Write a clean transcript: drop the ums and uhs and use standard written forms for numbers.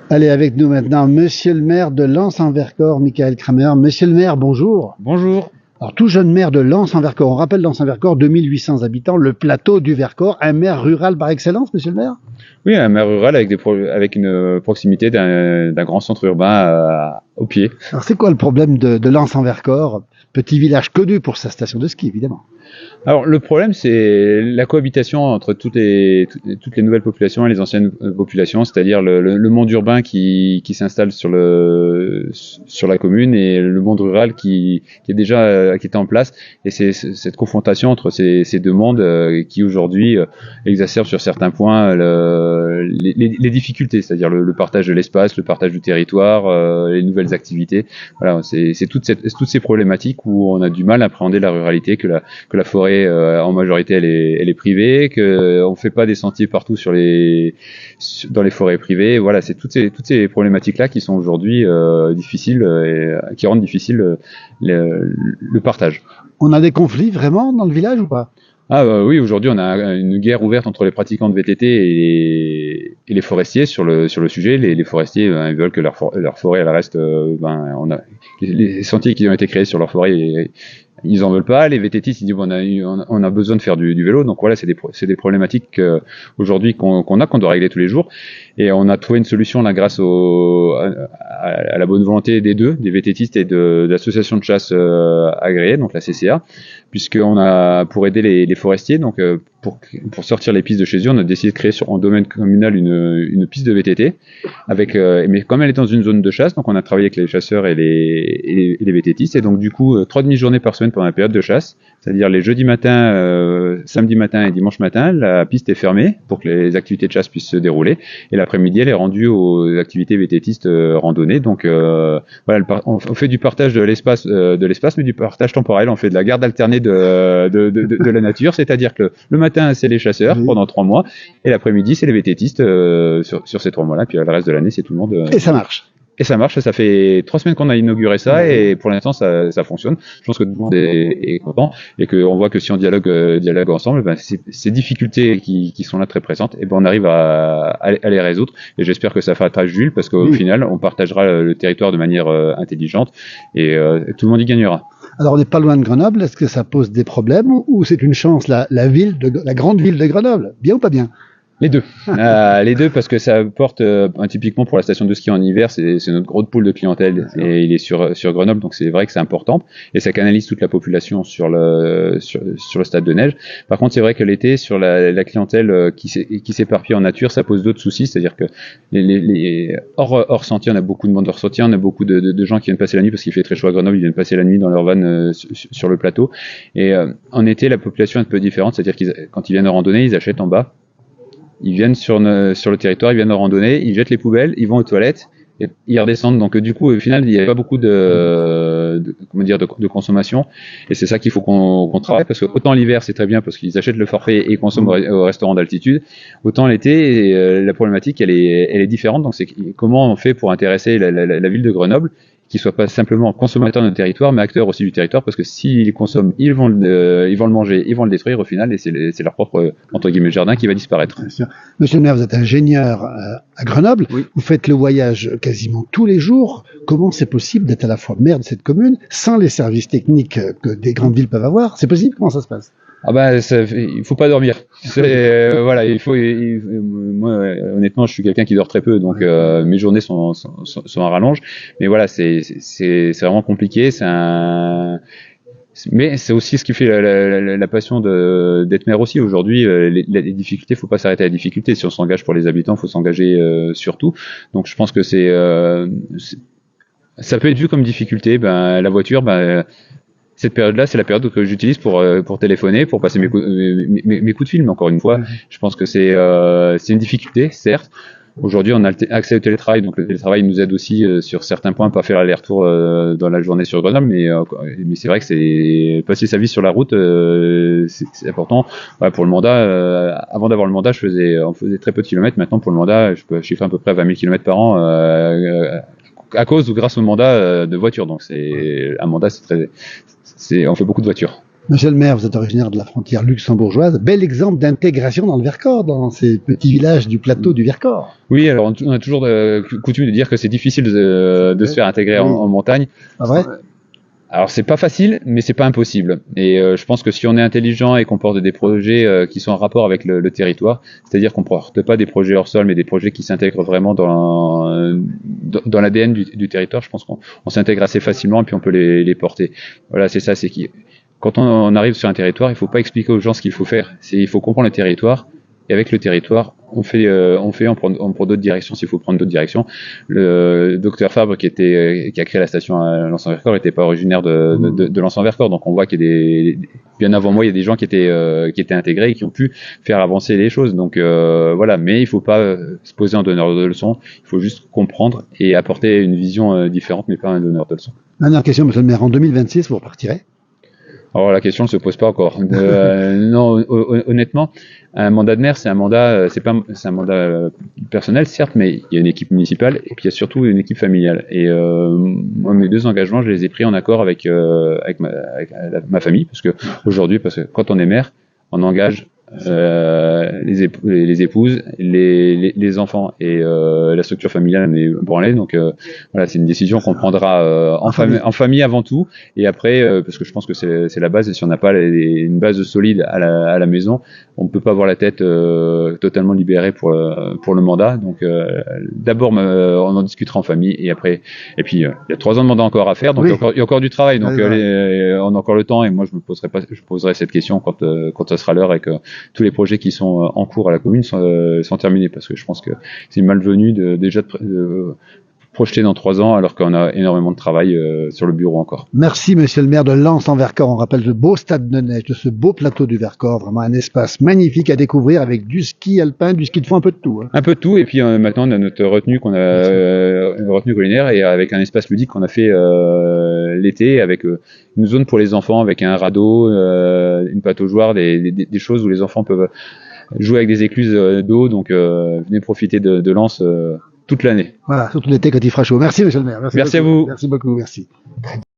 Allez, avec nous maintenant, monsieur le maire de Lens-en-Vercors, Michael Kramer. Monsieur le maire, bonjour. Bonjour. Alors, tout jeune maire de Lens-en-Vercors. On rappelle Lens-en-Vercors, 2800 habitants, le plateau du Vercors. Un maire rural par excellence, monsieur le maire? Oui, un maire rural avec une proximité d'un grand centre urbain au pied. Alors, c'est quoi le problème de Lens-en-Vercors? Petit village connu pour sa station de ski, évidemment. Alors le problème, c'est la cohabitation entre toutes les nouvelles populations et les anciennes populations, c'est-à-dire le monde urbain qui s'installe sur la commune et le monde rural qui était en place. Et c'est cette confrontation entre ces deux mondes qui aujourd'hui exacerbe sur certains points les difficultés, c'est-à-dire le partage de l'espace, le partage du territoire, les nouvelles activités. Voilà, c'est toutes ces problématiques où on a du mal à appréhender la ruralité, que la forêt en majorité elle est privée, que on fait pas des sentiers partout dans les forêts privées. Voilà, c'est toutes ces problématiques là qui sont aujourd'hui difficiles et qui rendent difficile le partage. On a des conflits vraiment dans le village ou pas? Oui, aujourd'hui on a une guerre ouverte entre les pratiquants de VTT et les forestiers sur le sujet. Les forestiers ils veulent que leur forêt elle reste on a les sentiers qui ont été créés sur leur forêt, ils en veulent pas. Les VTTistes ils disent on a besoin de faire du vélo. Donc voilà, c'est des problématiques aujourd'hui qu'on doit régler tous les jours. Et on a trouvé une solution là grâce à la bonne volonté des VTTistes et de l'association de chasse agréée, donc la CCA, puisqu'on a pour aider les forestiers, donc pour sortir les pistes de chez eux, on a décidé de créer en domaine communal une piste de VTT mais comme elle est dans une zone de chasse, donc on a travaillé avec les chasseurs et les VTTistes, et donc du coup 3 demi-journées par semaine pendant la période de chasse, c'est-à-dire les jeudis matin, samedi matin et dimanche matin, la piste est fermée pour que les activités de chasse puissent se dérouler, et l'après-midi elle est rendue aux activités VTTistes randonnées. Donc voilà, on fait du partage de l'espace, mais du partage temporel. On fait de la garde alternée de la nature, c'est-à-dire que le matin c'est les chasseurs pendant 3 mois, et l'après-midi c'est les VTTistes sur ces 3 mois-là, puis le reste de l'année c'est tout le monde. Et ça marche. Et ça marche, ça fait 3 semaines qu'on a inauguré ça, et pour l'instant ça fonctionne. Je pense que tout le monde est content, et qu'on voit que si on dialogue ensemble, ces difficultés qui sont là très présentes, et on arrive à les résoudre. Et j'espère que ça fera Jules, parce qu'au final on partagera le territoire de manière intelligente, et tout le monde y gagnera. Alors on n'est pas loin de Grenoble, est-ce que ça pose des problèmes ou c'est une chance, la grande ville de Grenoble? Bien ou pas bien? Les deux. Les deux, parce que ça apporte typiquement pour la station de ski en hiver, c'est notre gros pool de clientèle, et il est sur Grenoble, donc c'est vrai que c'est important, et ça canalise toute la population sur le stade de neige. Par contre, c'est vrai que l'été, sur la clientèle qui s'éparpille en nature, ça pose d'autres soucis, c'est-à-dire que hors sentier, on a beaucoup de monde hors sentier, on a beaucoup de gens qui viennent passer la nuit parce qu'il fait très chaud à Grenoble, ils viennent passer la nuit dans leur van sur le plateau. Et en été, la population est un peu différente, c'est-à-dire quand ils viennent en randonnée, ils achètent en bas. Ils viennent sur le territoire, ils viennent en randonnée, ils jettent les poubelles, ils vont aux toilettes, et ils redescendent. Donc du coup, au final, il n'y a pas beaucoup de consommation, et c'est ça qu'il faut qu'on travaille, parce que autant l'hiver c'est très bien parce qu'ils achètent le forfait et consomment au restaurant d'altitude, autant l'été la problématique elle est différente. Donc c'est comment on fait pour intéresser la ville de Grenoble, qui soit pas simplement consommateur de notre territoire, mais acteur aussi du territoire, parce que s'ils consomment, ils vont le manger, ils vont le détruire au final, et c'est leur propre entre guillemets jardin qui va disparaître. Bien sûr. Monsieur le maire, vous êtes ingénieur à Grenoble, oui. Vous faites le voyage quasiment tous les jours. Comment c'est possible d'être à la fois maire de cette commune sans les services techniques que des grandes villes peuvent avoir? C'est possible? Comment ça se passe? Il faut pas dormir. Voilà, moi honnêtement, je suis quelqu'un qui dort très peu, donc mes journées sont à rallonge. Mais voilà, c'est vraiment compliqué. Mais c'est aussi ce qui fait la passion d'être maire aussi. Aujourd'hui, les difficultés, faut pas s'arrêter à la difficulté. Si on s'engage pour les habitants, faut s'engager surtout. Donc je pense que ça peut être vu comme difficulté. La voiture, cette période-là, c'est la période que j'utilise pour téléphoner, pour passer mes coups de fil. Mais encore une fois, je pense que c'est une difficulté, certes. Aujourd'hui, on a accès au télétravail, donc le télétravail nous aide aussi sur certains points, pas faire l'aller-retour dans la journée sur Grenoble, mais c'est vrai que c'est passer sa vie sur la route, c'est important. Voilà, pour le mandat, avant d'avoir le mandat, on faisait très peu de kilomètres. Maintenant, pour le mandat, je peux chiffrer à peu près 20 000 kilomètres par an. À cause ou grâce au mandat de voiture. Donc un mandat, on fait beaucoup de voitures. Monsieur le maire, vous êtes originaire de la frontière luxembourgeoise. Bel exemple d'intégration dans le Vercors, dans ces petits villages du plateau du Vercors. Oui, alors on a toujours coutume de dire que c'est difficile de se faire intégrer en montagne. Ah vrai? Alors c'est pas facile, mais c'est pas impossible. Et je pense que si on est intelligent et qu'on porte des projets qui sont en rapport avec le territoire, c'est-à-dire qu'on porte pas des projets hors sol, mais des projets qui s'intègrent vraiment dans l'ADN du territoire, je pense qu'on s'intègre assez facilement et puis on peut les porter. Voilà, c'est ça, c'est qui. Quand on arrive sur un territoire, il faut pas expliquer aux gens ce qu'il faut faire. Il faut comprendre le territoire. Et avec le territoire, on prend d'autres directions s'il faut prendre d'autres directions. Le docteur Fabre qui a créé la station à Lens-en-Vercors n'était pas originaire de Lens-en-Vercors, donc on voit qu'il y a bien avant moi, il y a des gens qui étaient intégrés et qui ont pu faire avancer les choses. Donc voilà, mais il faut pas se poser en donneur de leçons. Il faut juste comprendre et apporter une vision différente, mais pas un donneur de leçons. Dernière question, monsieur le maire. En 2026, vous repartirez? Alors la question ne se pose pas encore. Non, honnêtement, un mandat de maire, c'est un mandat personnel certes, mais il y a une équipe municipale et puis il y a surtout une équipe familiale. Et moi, mes 2 engagements, je les ai pris en accord avec ma famille, parce que quand on est maire, on engage les épouses, les enfants et la structure familiale est branlée. Donc voilà, c'est une décision qu'on prendra en famille avant tout, et après parce que je pense que c'est la base. Et si on n'a pas une base solide à la maison, on peut pas avoir la tête totalement libérée pour le mandat. Donc d'abord on en discutera en famille, et après puis il y a 3 ans de mandat encore à faire, donc il y a encore du travail. Donc on a encore le temps, et moi je poserai cette question quand ça sera l'heure et que tous les projets qui sont en cours à la commune sont terminés, parce que je pense que c'est malvenu déjà de projeter dans 3 ans alors qu'on a énormément de travail sur le bureau encore. Merci monsieur le maire de Lens-en-Vercors. On rappelle ce beau stade de neige, de ce beau plateau du Vercors, vraiment un espace magnifique à découvrir avec du ski alpin, du ski de fond, un peu de tout. Un peu de tout, et puis maintenant on a notre retenue une retenue collinaire, et avec un espace ludique qu'on a fait l'été, avec une zone pour les enfants, avec un radeau, une pataugeoire, des choses où les enfants peuvent jouer avec des écluses d'eau. Donc venez profiter de Lens toute l'année. Voilà, surtout l'été quand il fera chaud. Merci monsieur le maire. Merci à vous. Merci beaucoup, merci.